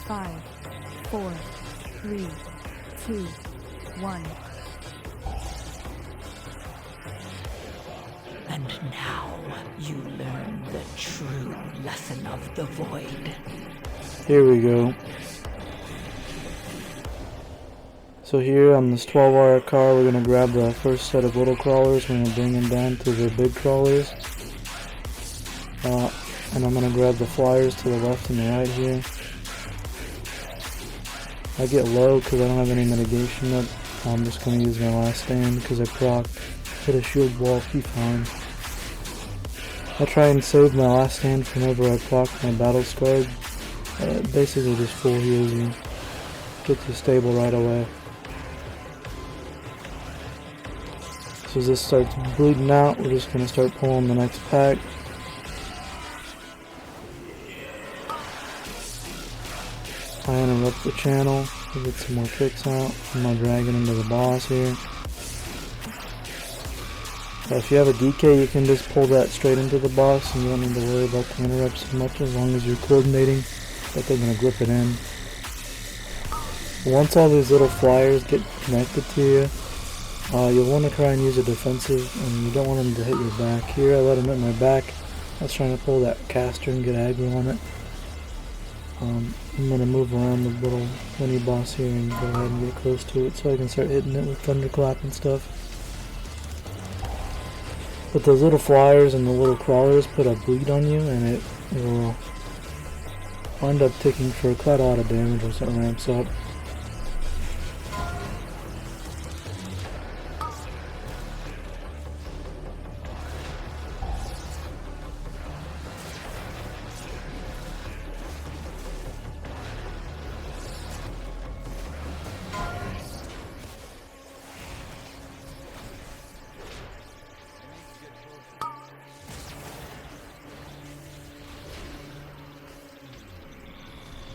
5, 4, 3, 2, 1. And now you learn the true lesson of the void. Here we go. So here on this 12 ARA-KARA, we're going to grab the first set of little crawlers. We're going to bring them down to the big crawlers. And I'm going to grab the flyers to the left and the right here. I get low because I don't have any mitigation up. I'm just going to use my last stand because I proc. Hit a shield wall, be fine. I try and save my last stand for whenever I proc my battle scarred. Basically just full heals you. Gets you stable right away. So as this starts bleeding out, we're just going to start pulling the next pack. I interrupt the channel to get some more kicks out. I'm not dragging into the boss here. If you have a DK, you can just pull that straight into the boss and you don't need to worry about the interrupts so much as long as you're coordinating that they're going to grip it in. Once all these little flyers get connected to you, you'll want to try and use a defensive, and you don't want them to hit your back. Here I let them hit my back. I was trying to pull that caster and get aggro on it. I'm going to move around the little mini boss here and go ahead and get close to it so I can start hitting it with thunderclap and stuff. But those little flyers and the little crawlers put a bleed on you, and it will wind up taking for quite a lot of damage once it ramps up.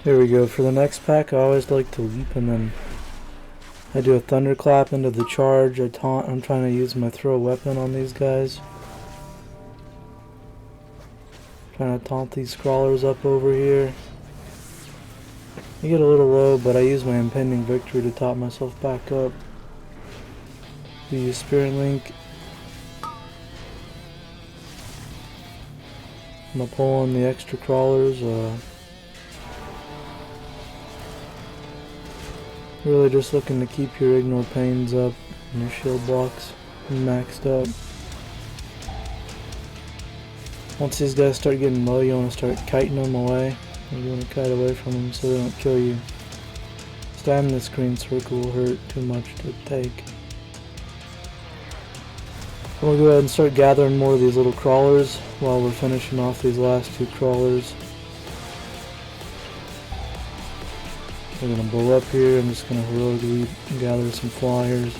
Here we go. For the next pack, I always like to leap and then I do a thunderclap into the charge. I taunt. I'm trying to use my throw weapon on these guys. Trying to taunt these crawlers up over here. I get a little low, but I use my impending victory to top myself back up. Use Spirit Link. I'm gonna pull on the extra crawlers. Really just looking to keep your ignore pains up and your shield blocks maxed up. Once these guys start getting low, you want to start kiting them away. You want to kite away from them so they don't kill you. Standing in the screen circle will hurt too much to take. We'll go ahead and start gathering more of these little crawlers while we're finishing off these last two crawlers. We're going to blow up here. I'm just going to heroically gather some flyers.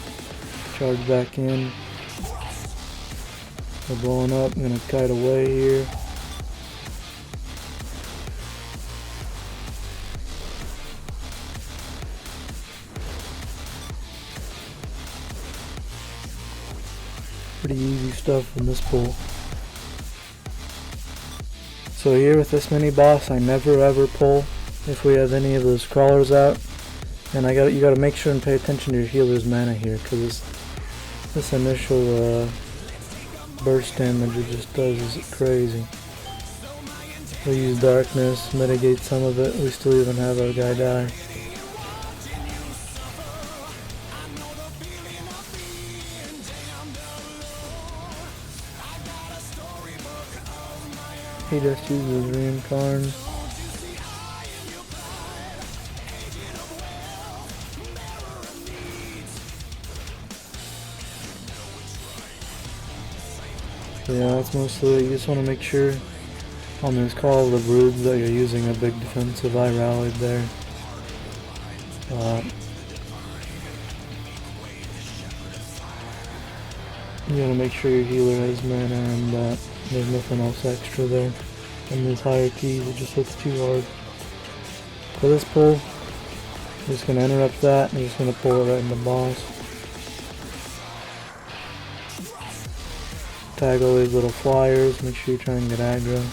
Charge back in. We're blowing up. I'm going to kite away here. Pretty easy stuff in this pull. So here with this mini boss, I never ever pull if we have any of those crawlers out, and you gotta make sure and pay attention to your healer's mana here, because this initial burst damage it just does is crazy. We use darkness, mitigate some of it. We still even have our guy die. He just uses reincarn. Yeah, that's mostly it. You just want to make sure on this Call of the Broods that you're using a big defensive. I rallied there. You want to make sure your healer has mana and that there's nothing else extra there. And these higher keys, it just looks too hard. For this pull, I'm just going to interrupt that and I'm just going to pull it right in the boss. Tag all these little flyers, make sure you try and get aggro.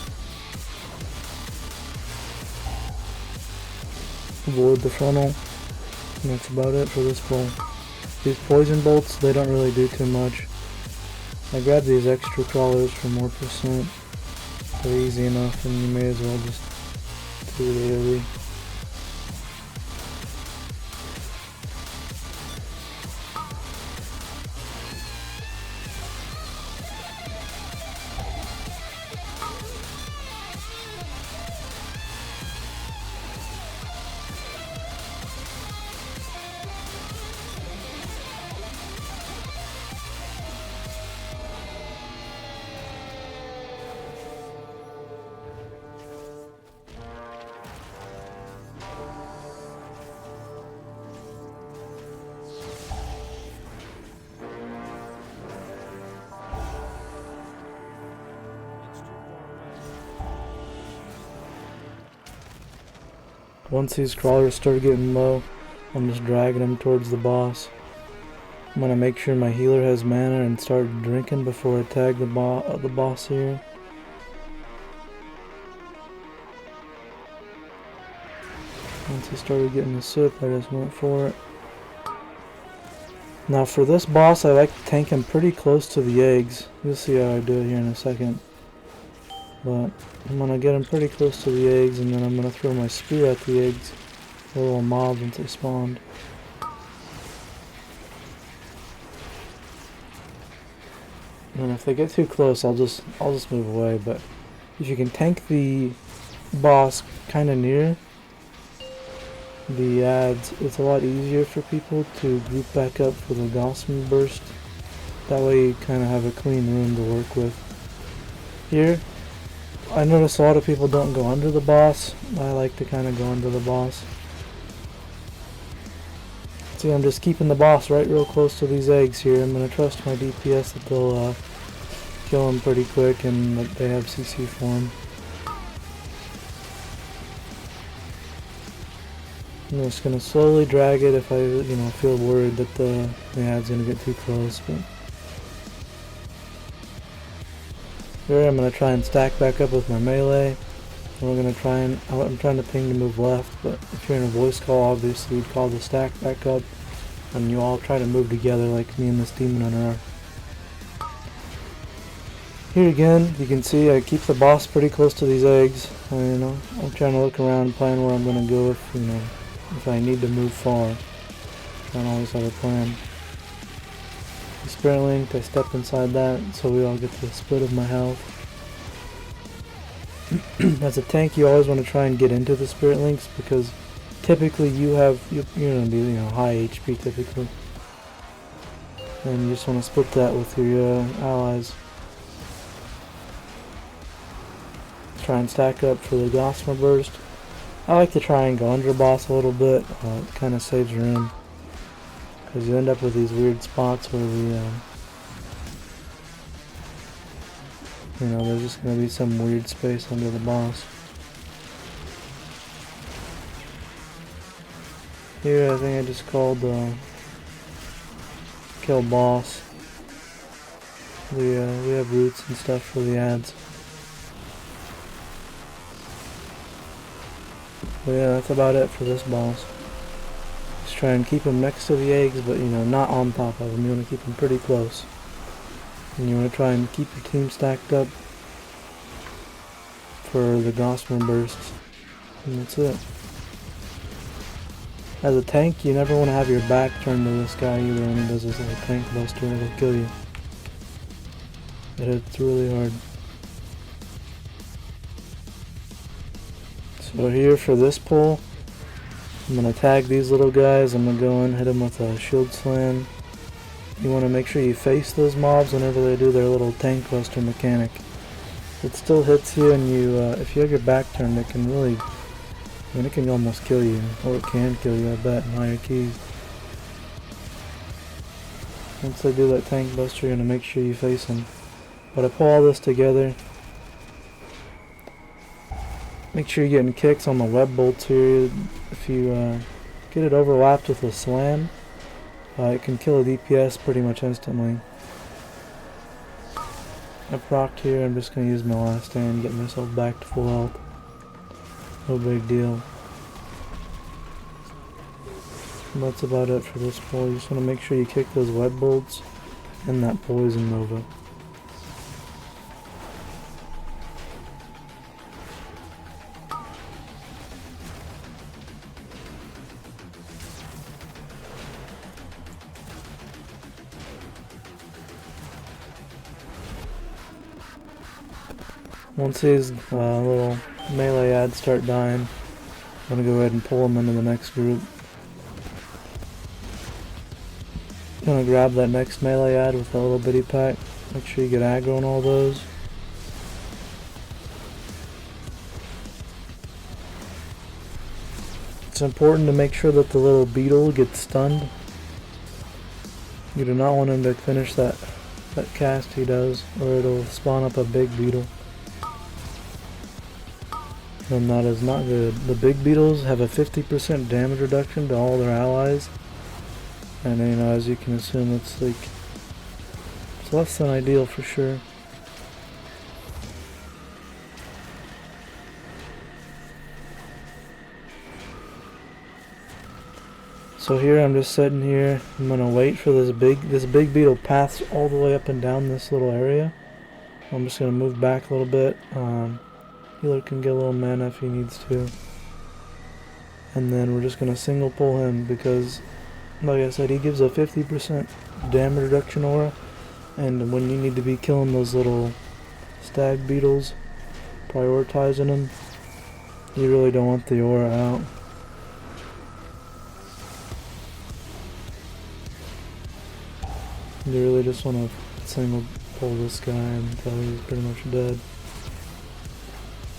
avoid the frontal. And that's about it for this pull. These poison bolts, they don't really do too much. I grabbed these extra crawlers for more percent. They're easy enough and you may as well just do it early. Once these crawlers start getting low, I'm just dragging them towards the boss. I'm gonna make sure my healer has mana and start drinking before I tag the boss here. Once he started getting the sip, I just went for it. Now for this boss, I like to tank him pretty close to the eggs. You'll see how I do it here in a second. But I'm gonna get him pretty close to the eggs, and then I'm gonna throw my spear at the eggs, the little mobs once they spawned. And if they get too close, I'll just move away. But if you can tank the boss kind of near the ads, it's a lot easier for people to group back up for the Gossamer Burst. That way you kind of have a clean room to work with. Here, I notice a lot of people don't go under the boss. I like to kind of go under the boss. See, I'm just keeping the boss right real close to these eggs here. I'm going to trust my DPS that they'll kill him pretty quick and that they have CC for him. I'm just going to slowly drag it if I feel worried that the ad's going to get too close. But here I'm going to try and stack back up with my melee. And we're going to try and, I'm trying to ping to move left, but if you're in a voice call, obviously you'd call the stack back up, and you all try to move together like me and this demon hunter are. Here again, you can see I keep the boss pretty close to these eggs. I'm trying to look around, plan where I'm going to go if I need to move far. I don't always have a plan. The spirit link, I step inside that so we all get the split of my health. As a tank, you always want to try and get into the spirit links because typically you're going to be high HP typically, and you just want to split that with your allies. Try and stack up for the Gossamer Burst. I like to try and go under boss a little bit. It kind of saves room because you end up with these weird spots where there's just going to be some weird space under the boss. Here I think I just called kill boss. We have roots and stuff for the ads. But yeah, that's about it for this boss. Just try and keep him next to the eggs, but not on top of him. You want to keep him pretty close. And you want to try and keep your team stacked up for the Gossamer Bursts. And that's it. As a tank, you never want to have your back turned to this guy either when he does his little tank buster. It'll kill you. It hits really hard. So here for this pull, I'm going to tag these little guys. I'm going to go in, hit them with a shield slam. You want to make sure you face those mobs whenever they do their little tank buster mechanic. It still hits you, and if you have your back turned, it can really, it can almost kill you, or it can kill you, I bet, in higher keys. Once they do that tank buster, you're going to make sure you face them. But I pull all this together. Make sure you're getting kicks on the web bolts here. If you get it overlapped with a slam, it can kill a DPS pretty much instantly. I procced here. I'm just going to use my last stand, get myself back to full health. No big deal. That's about it for this pull. You just want to make sure you kick those web bolts and that poison nova. Once these little melee ads start dying, I'm going to go ahead and pull them into the next group. Gonna grab that next melee ad with that little bitty pack. Make sure you get aggro on all those. It's important to make sure that the little beetle gets stunned. You do not want him to finish that cast he does, or it'll spawn up a big beetle. And that is not good. The big beetles have a 50% damage reduction to all their allies. And you know, as you can assume, it's like, it's less than ideal for sure. So here I'm just sitting here. I'm gonna wait for this big beetle paths all the way up and down this little area. I'm just gonna move back a little bit. Healer can get a little mana if he needs to. And then we're just gonna single pull him because, like I said, he gives a 50% damage reduction aura, and when you need to be killing those little stag beetles, prioritizing them, you really don't want the aura out. You really just want to single pull this guy until he's pretty much dead.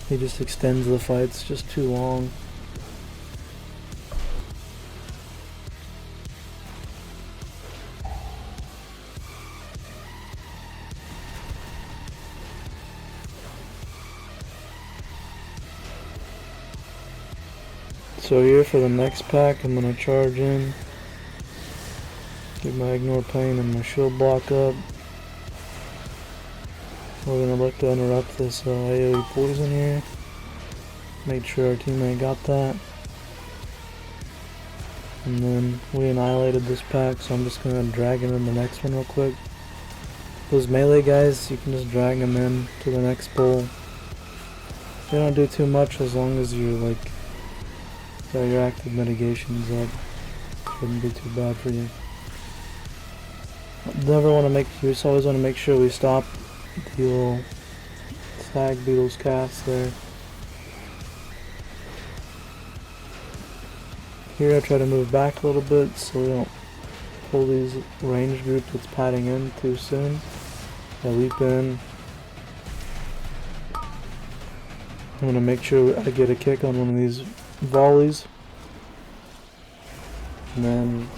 He just extends the fights just too long. So here for the next pack, I'm going to charge in, get my ignore pain and my shield block up. We're going to look to interrupt this AoE poison here. Make sure our teammate got that. And then we annihilated this pack, so I'm just going to drag him in the next one real quick. Those melee guys, you can just drag them in to the next pull. They don't do too much as long as you're like, got your active mitigations up. Shouldn't be too bad for you. Never want to make, you just always want to make sure we stop the little stag beetles cast there. Here I try to move back a little bit so we don't pull these range group that's padding in too soon. I leap in. I'm going to make sure I get a kick on one of these volleys. And then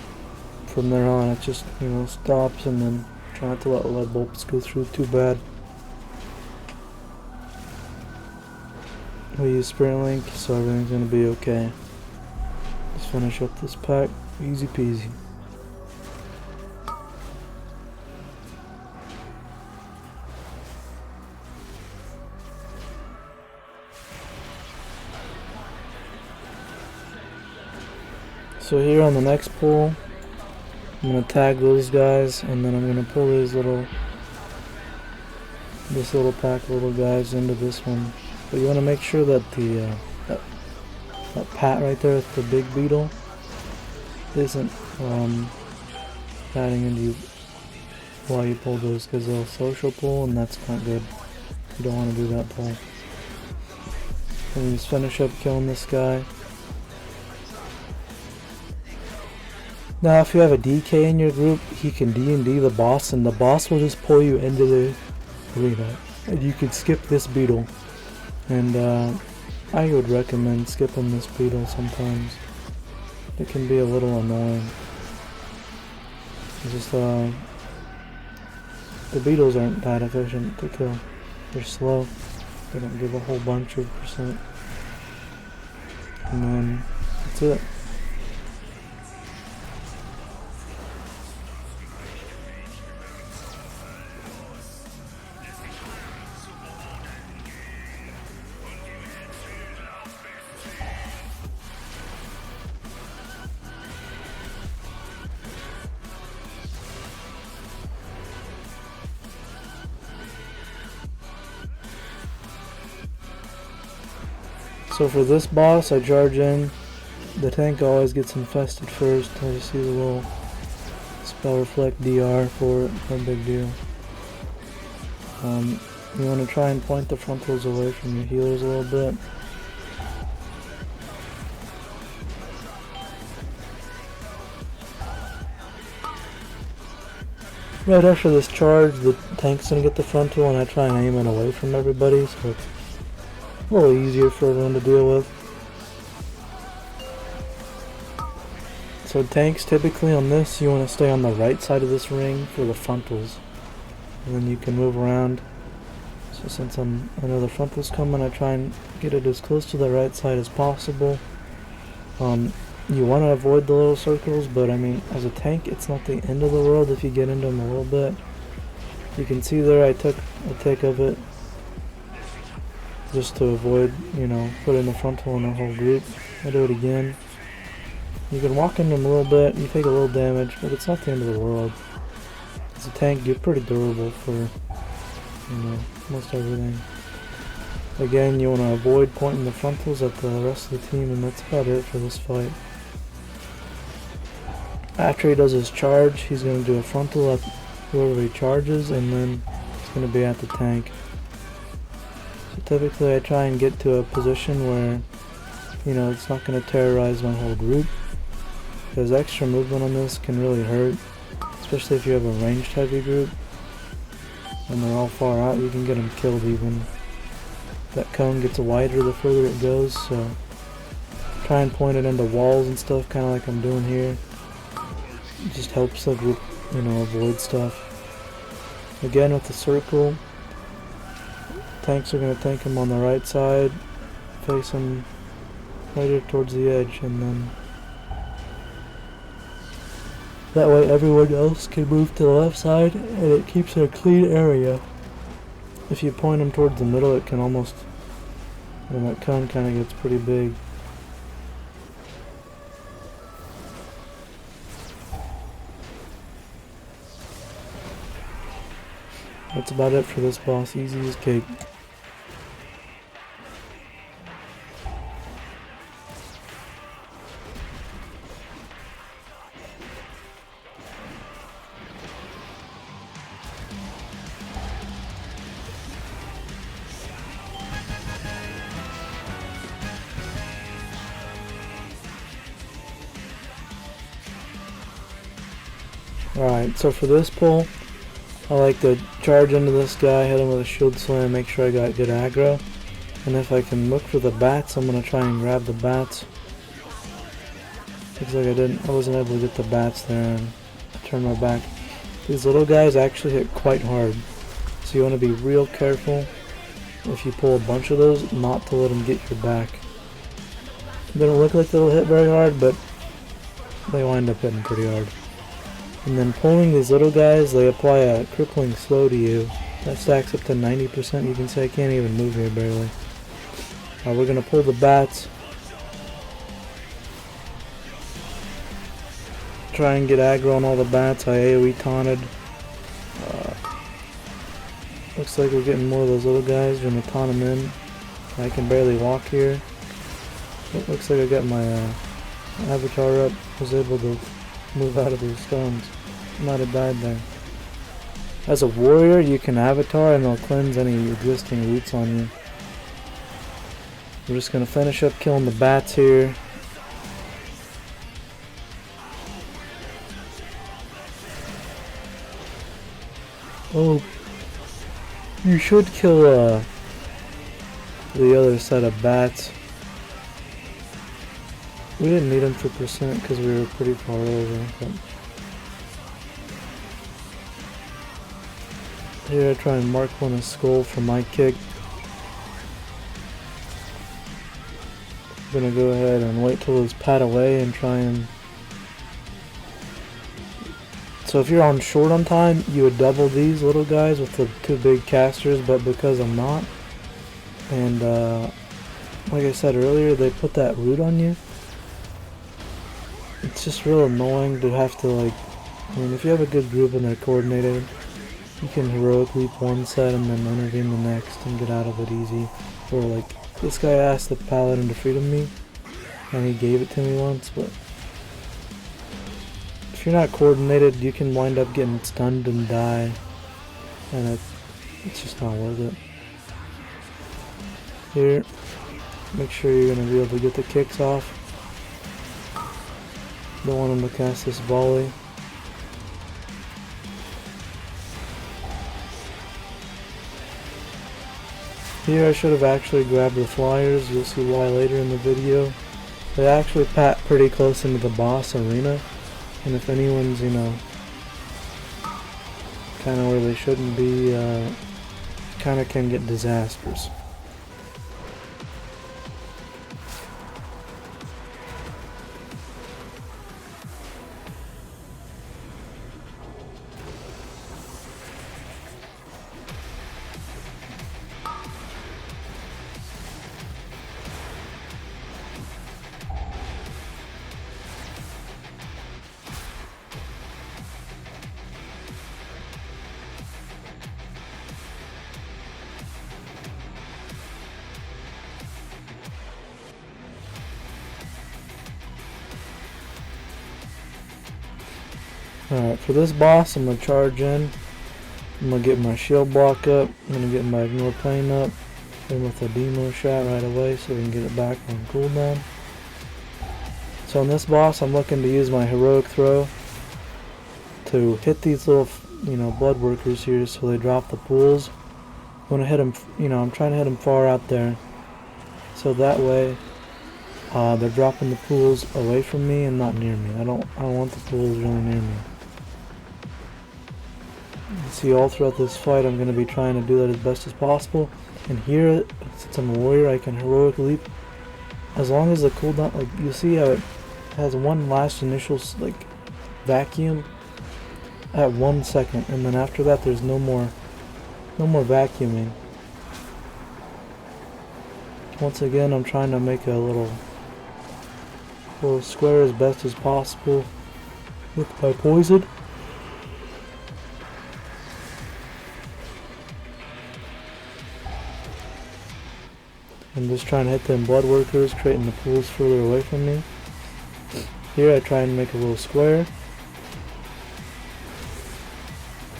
from there on it just, you know, stops, and then try not to let lead bolts go through too bad. We use Sprint Link, so everything's going to be okay. Let's finish up this pack, easy peasy. So here on the next pull, I'm going to tag those guys, and then I'm going to pull this little pack of little guys into this one. But you want to make sure that the that pat right there with the big beetle isn't patting into you while you pull those, because they'll social pull, and that's not good. You don't want to do that pull. And you just finish up killing this guy. Now if you have a DK in your group, he can D&D the boss, and the boss will just pull you into the arena. And you can skip this beetle. And I would recommend skipping this beetle sometimes. It can be a little annoying. It's just the beetles aren't that efficient to kill. They're slow. They don't give a whole bunch of %. And then that's it. So for this boss, I charge in. The tank always gets infested first. I just use a little spell reflect DR for it. No big deal. You want to try and point the frontals away from your healers a little bit. Right after this charge, the tank's gonna get the frontal, and I try and aim it away from everybody, so it's a little easier for everyone to deal with. So tanks, typically on this, you want to stay on the right side of this ring for the frontals, and then you can move around. So since I know the frontal's coming, I try and get it as close to the right side as possible. You want to avoid the little circles, but I mean, as a tank, it's not the end of the world if you get into them a little bit. You can see there I took a tick of it just to avoid, you know, putting the frontal in the whole group. I do it again. You can walk into them a little bit, you take a little damage, but it's not the end of the world. As a tank, you're pretty durable for, you know, most everything. Again, you want to avoid pointing the frontals at the rest of the team, and that's about it for this fight. After he does his charge, he's going to do a frontal at whoever he charges, and then it's going to be at the tank. So typically I try and get to a position where, you know, it's not going to terrorize my whole group, because extra movement on this can really hurt, especially if you have a ranged heavy group and they're all far out. You can get them killed even. That cone gets wider the further it goes, so try and point it into walls and stuff, kind of like I'm doing here. It just helps the group, you know, avoid stuff. Again, with the circle, tanks are going to tank him on the right side, face him right here towards the edge, and then that way everyone else can move to the left side, and it keeps a clean area. If you point them towards the middle, it can almost, and that cone kind of gets pretty big. That's about it for this boss, easy as cake. Alright, so for this pull, I like to charge into this guy, hit him with a shield slam, make sure I got good aggro. And if I can look for the bats, I'm going to try and grab the bats. Looks like I wasn't able to get the bats there, and I turned my back. These little guys actually hit quite hard, so you want to be real careful if you pull a bunch of those, not to let them get your back. They don't look like they'll hit very hard, but they wind up hitting pretty hard. And then pulling these little guys, they apply a crippling slow to you. That stacks up to 90%. You can see I can't even move here barely. We're going to pull the bats. Try and get aggro on all the bats. I AoE taunted. Looks like we're getting more of those little guys. We're going to taunt them in. I can barely walk here. It looks like I got my avatar up. Was able to move out of these stones. Might have died there. As a warrior, you can avatar and they'll cleanse any existing roots on you. We're just going to finish up killing the bats here. Oh, you should kill the other set of bats. We didn't need them for percent because we were pretty far over. But here I try and mark one a skull for my kick. I'm gonna go ahead and wait till those pat away and try and... So if you're on short on time, you would double these little guys with the two big casters, but because I'm not, and like I said earlier, they put that root on you. It's just real annoying to have to, like, I mean, if you have a good group and they're coordinated, you can heroic leap one set and then intervene the next and get out of it easy. Or like This guy asked the paladin to freedom me, and he gave it to me once, but if you're not coordinated, you can wind up getting stunned and die, and it's just not worth it. Here, make sure you're going to be able to get the kicks off. Don't want him to cast this volley. Here I should have actually grabbed the flyers, you'll see why later in the video. They actually pat pretty close into the boss arena, and if anyone's, you know, kind of where they shouldn't be, kind of can get disastrous. Alright, for this boss, I'm going to charge in. I'm going to get my shield block up. I'm going to get my ignore plane up. Then with a demo shot right away so we can get it back on cooldown. So on this boss, I'm looking to use my heroic throw to hit these little, you know, blood workers here so they drop the pools. I want to hit them, you know, I'm trying to hit them far out there. So that way, they're dropping the pools away from me and not near me. I don't want the pools really near me. You see, all throughout this fight, I'm going to be trying to do that as best as possible. And here, since I'm a warrior, I can heroic leap. As long as the cooldown, like you see how it has one last initial like vacuum at 1 second, and then after that, there's no more vacuuming. Once again, I'm trying to make a little square as best as possible with my poison. I'm just trying to hit them blood workers, creating the pools further away from me. Here I try and make a little square.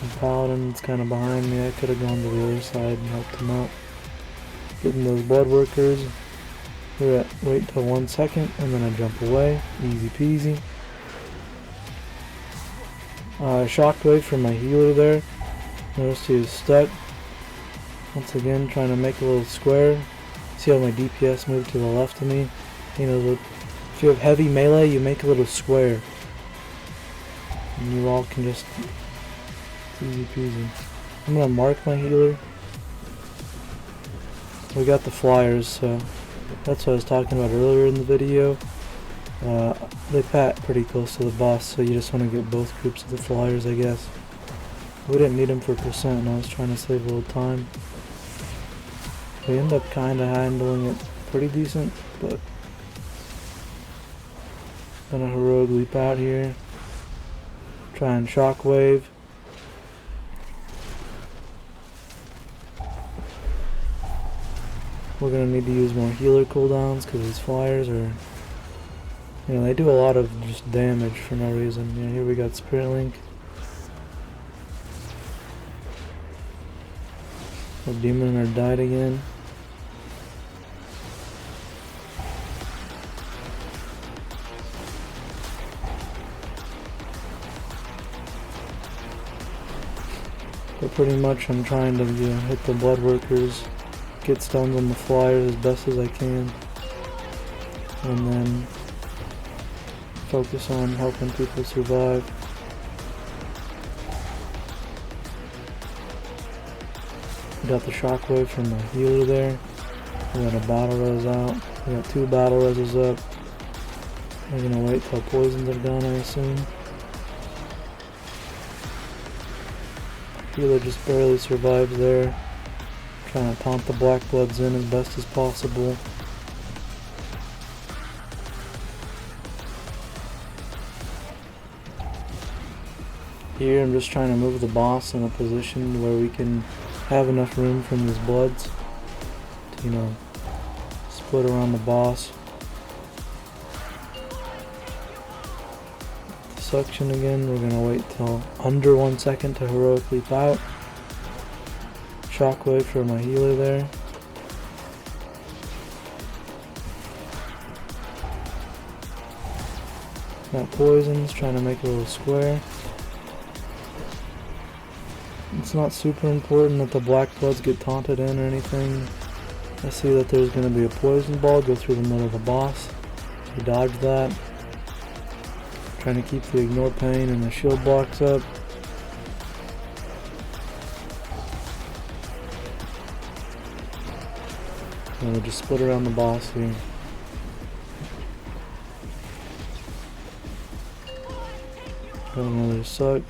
The paladin's kind of behind me. I could have gone to the other side and helped him out. Getting those blood workers. Here I wait till 1 second and then I jump away. Easy peasy. Shockwave for my healer there. Notice he is stuck. Once again, trying to make a little square. See how my DPS moved to the left of me? You know, if you have heavy melee, you make a little square. And you all can just... easy peasy. I'm gonna mark my healer. We got the flyers, so that's what I was talking about earlier in the video. They pat pretty close to the boss, so you just want to get both groups of the flyers, I guess. We didn't need them for percent, and I was trying to save a little time. We end up kind of handling it pretty decent, but gonna heroic leap out here. Try and shockwave. We're gonna need to use more healer cooldowns because these flyers are, you know, they do a lot of just damage for no reason. Yeah, here we got Spirit Link. The Demoner died again. But pretty much I'm trying to, you know, hit the blood workers, get stuns on the flyers as best as I can, and then focus on helping people survive. Got the shockwave from the healer there. We got a battle res out. We got 2 battle reses up. We're gonna wait till poisons are done, I assume. Healer just barely survives there. Trying to taunt the black bloods in as best as possible. Here I'm just trying to move the boss in a position where we can have enough room from these bloods to, you know, split around the boss. Suction again, we're gonna wait till under 1 second to heroic leap out. Shockwave for my healer there. Got poisons, trying to make a little square. It's not super important that the black bloods get taunted in or anything. I see that there's going to be a poison ball go through the middle of the boss. We dodge that. Trying to keep the ignore pain and the shield blocks up. And we'll just split around the boss here. Got another suck.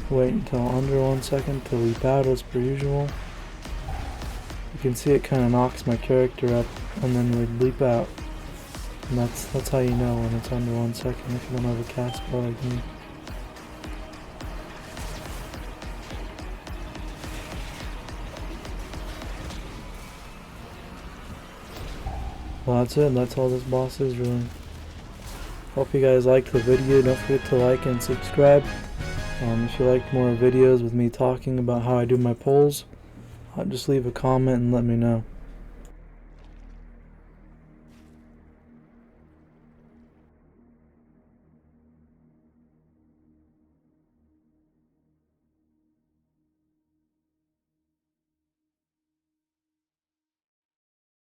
Wait until under 1 second to leap out as per usual. You can see it kind of knocks my character up, and then we leap out. And that's how you know when it's under 1 second if you don't have a cast spell like me. Well, that's it. That's all this boss is really. Hope you guys liked the video. Don't forget to like and subscribe. If you like more videos with me talking about how I do my polls, just leave a comment and let me know.